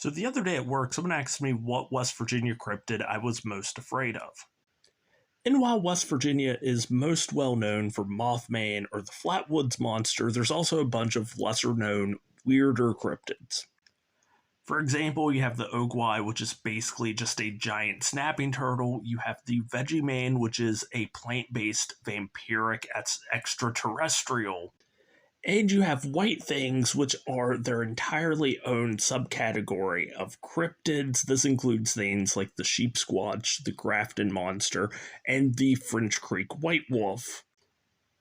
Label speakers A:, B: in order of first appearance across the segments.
A: So the other day at work, someone asked me what West Virginia cryptid I was most afraid of. And while West Virginia is most well known for Mothman or the Flatwoods Monster, there's also a bunch of lesser known, weirder cryptids. For example, you have the Ogwai, which is basically just a giant snapping turtle. You have the Veggie Man, which is a plant-based vampiric extraterrestrial. And you have white things, which are their entirely own subcategory of cryptids. This includes things like the sheep squatch, the Grafton monster, and the French Creek white wolf.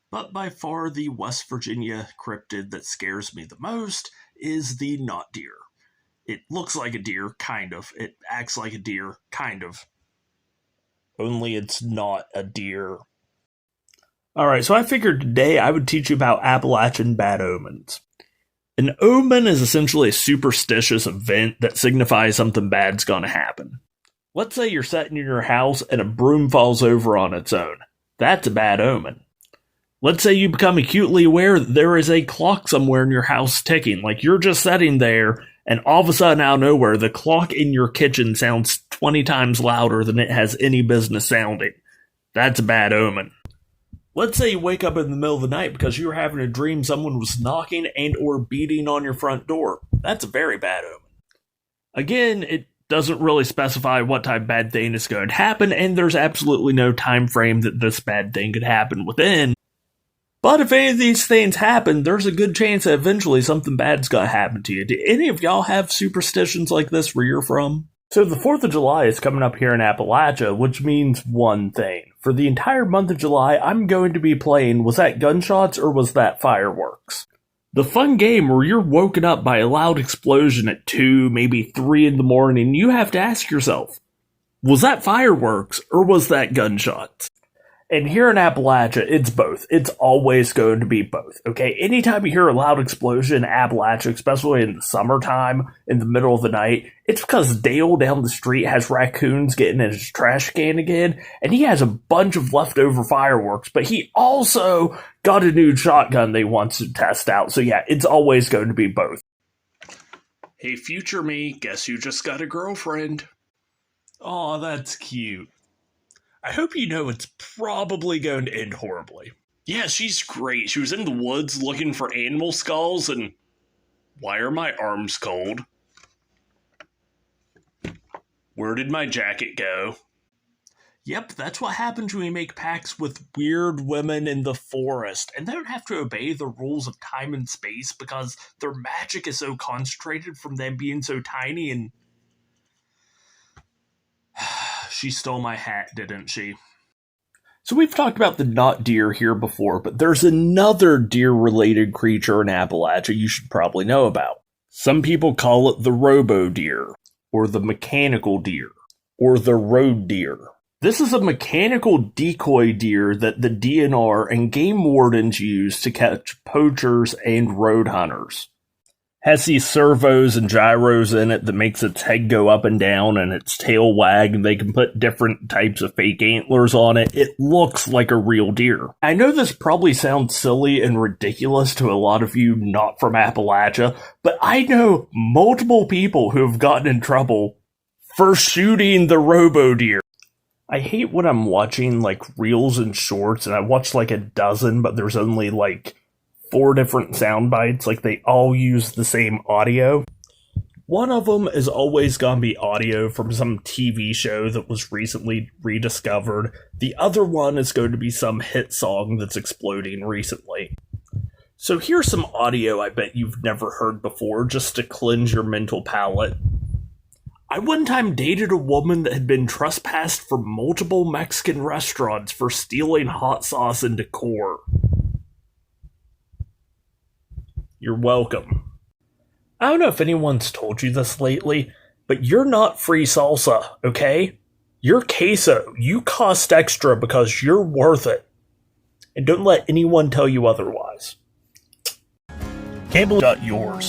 A: But by far the West Virginia cryptid that scares me the most is the knot deer. It looks like a deer, kind of. It acts like a deer, kind of. Only it's not a deer. Alright, so I figured today I would teach you about Appalachian bad omens. An omen is essentially a superstitious event that signifies something bad's gonna happen. Let's say you're sitting in your house and a broom falls over on its own. That's a bad omen. Let's say you become acutely aware that there is a clock somewhere in your house ticking, like you're just sitting there and all of a sudden out of nowhere the clock in your kitchen sounds 20 times louder than it has any business sounding. That's a bad omen. Let's say you wake up in the middle of the night because you were having a dream someone was knocking and or beating on your front door. That's a very bad omen. Again, it doesn't really specify what type of bad thing is going to happen, and there's absolutely no time frame that this bad thing could happen within. But if any of these things happen, there's a good chance that eventually something bad's going to happen to you. Do any of y'all have superstitions like this where you're from? So the 4th of July is coming up here in Appalachia, which means one thing. For the entire month of July, I'm going to be playing, was that gunshots or was that fireworks? The fun game where you're woken up by a loud explosion at 2, maybe 3 in the morning, you have to ask yourself, was that fireworks or was that gunshots? And here in Appalachia, it's both. It's always going to be both, okay? Anytime you hear a loud explosion in Appalachia, especially in the summertime, in the middle of the night, it's because Dale down the street has raccoons getting in his trash can again, and he has a bunch of leftover fireworks, but he also got a new shotgun they wants to test out. So yeah, it's always going to be both. Hey, future me, guess you just got a girlfriend. Aw, that's cute. I hope you know it's probably going to end horribly. Yeah, she's great. She was in the woods looking for animal skulls, and why are my arms cold? Where did my jacket go? Yep, that's what happens when we make pacts with weird women in the forest, and they don't have to obey the rules of time and space because their magic is so concentrated from them being so tiny and... She stole my hat, didn't she? So we've talked about the knot deer here before, but there's another deer-related creature in Appalachia you should probably know about. Some people call it the robo-deer, or the mechanical deer, or the road deer. This is a mechanical decoy deer that the DNR and game wardens use to catch poachers and road hunters. Has these servos and gyros in it that makes its head go up and down and its tail wag, and they can put different types of fake antlers on it. It looks like a real deer. I know this probably sounds silly and ridiculous to a lot of you not from Appalachia, but I know multiple people who have gotten in trouble for shooting the robo deer. I hate when I'm watching like reels and shorts, and I watch like a dozen, but there's only like 4 different sound bites, like they all use the same audio. One of them is always gonna be audio from some TV show that was recently rediscovered. The other one is going to be some hit song that's exploding recently. So here's some audio I bet you've never heard before, just to cleanse your mental palate. I one time dated a woman that had been trespassed from multiple Mexican restaurants for stealing hot sauce and decor. You're welcome. I don't know if anyone's told you this lately, but you're not free salsa, okay? You're queso. You cost extra because you're worth it. And don't let anyone tell you otherwise. Can't believe you got yours.